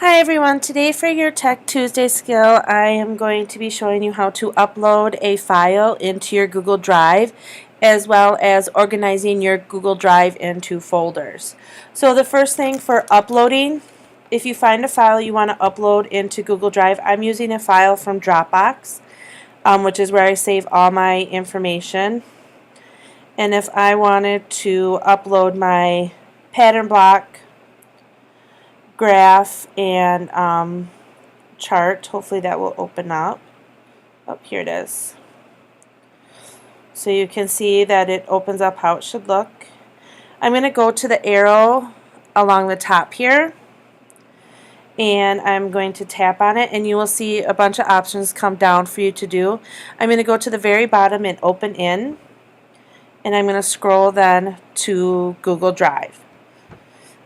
Hi everyone, today for your Tech Tuesday skill I am going to be showing you how to upload a file into your Google Drive as well as organizing your Google Drive into folders. So the first thing for uploading, if you find a file you want to upload into Google Drive, I'm using a file from Dropbox, which is where I save all my information. And if I wanted to upload my pattern block, graph, and chart, hopefully that will open up. Oh, here it is. So you can see that it opens up how it should look. I'm going to go to the arrow along the top here and I'm going to tap on it and you will see a bunch of options come down for you to do. I'm going to go to the very bottom and open in, and I'm going to scroll then to Google Drive.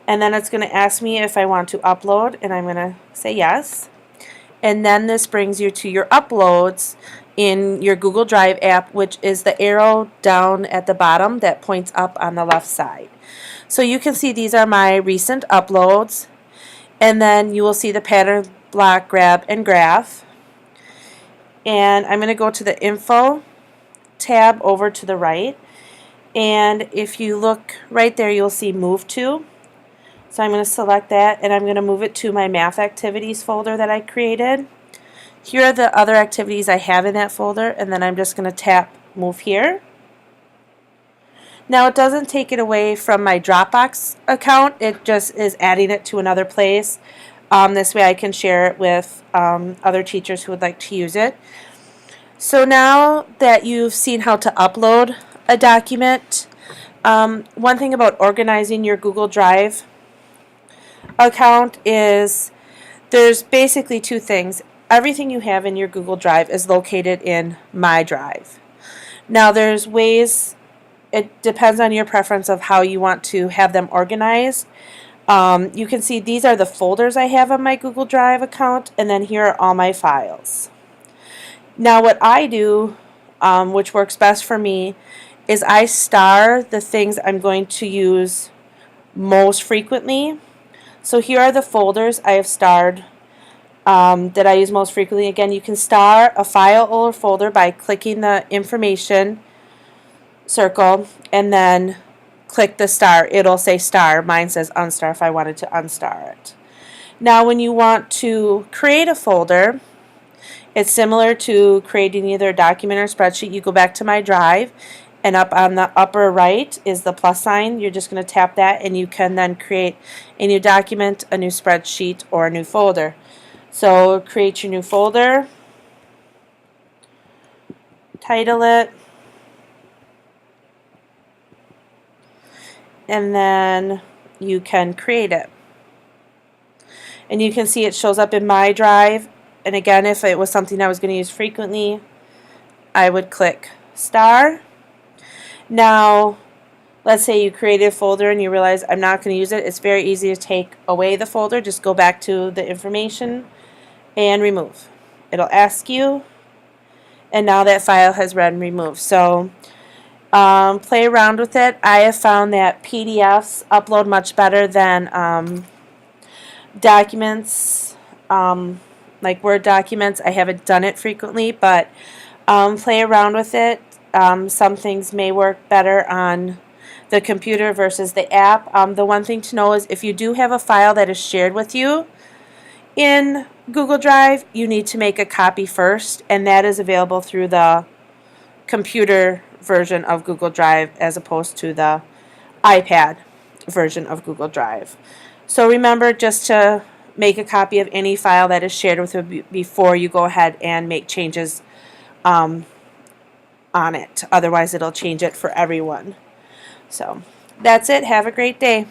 And then it's going to ask me if I want to upload, and I'm going to say yes. And then this brings you to your uploads in your Google Drive app, which is the arrow down at the bottom that points up on the left side. So you can see these are my recent uploads, and then you will see the pattern block, grab, and graph. And I'm going to go to the info tab over to the right, and if you look right there you'll see move to. So I'm going to select that and I'm going to move it to my math activities folder that I created. Here are the other activities I have in that folder, and then I'm just going to tap move here. Now it doesn't take it away from my Dropbox account, it just is adding it to another place. This way I can share it with other teachers who would like to use it. So now that you've seen how to upload a document, one thing about organizing your Google Drive account is there's basically two things. Everything you have in your Google Drive is located in My Drive. Now there's ways, it depends on your preference of how you want to have them organized. You can see these are the folders I have on my Google Drive account, and then here are all my files. Now what I do, which works best for me, is I star the things I'm going to use most frequently. So here are the folders I have starred that I use most frequently. Again, you can star a file or folder by clicking the information circle and then click the star. It'll say star. Mine says unstar if I wanted to unstar it. Now when you want to create a folder, it's similar to creating either a document or a spreadsheet. You go back to My Drive, and up on the upper right is the plus sign. You're just going to tap that and you can then create a new document, a new spreadsheet, or a new folder. So create your new folder, title it, and then you can create it. And you can see it shows up in My Drive. And again, if it was something I was going to use frequently, I would click star. Now, let's say you created a folder and you realize I'm not going to use it. It's very easy to take away the folder. Just go back to the information and remove. It'll ask you, and now that file has been removed. So play around with it. I have found that PDFs upload much better than documents, like Word documents. I haven't done it frequently, but play around with it. Some things may work better on the computer versus the app. The one thing to know is if you do have a file that is shared with you in Google Drive, you need to make a copy first, and that is available through the computer version of Google Drive as opposed to the iPad version of Google Drive. So remember just to make a copy of any file that is shared with you before you go ahead and make changes on it. Otherwise it'll change it for everyone. So that's it. Have a great day.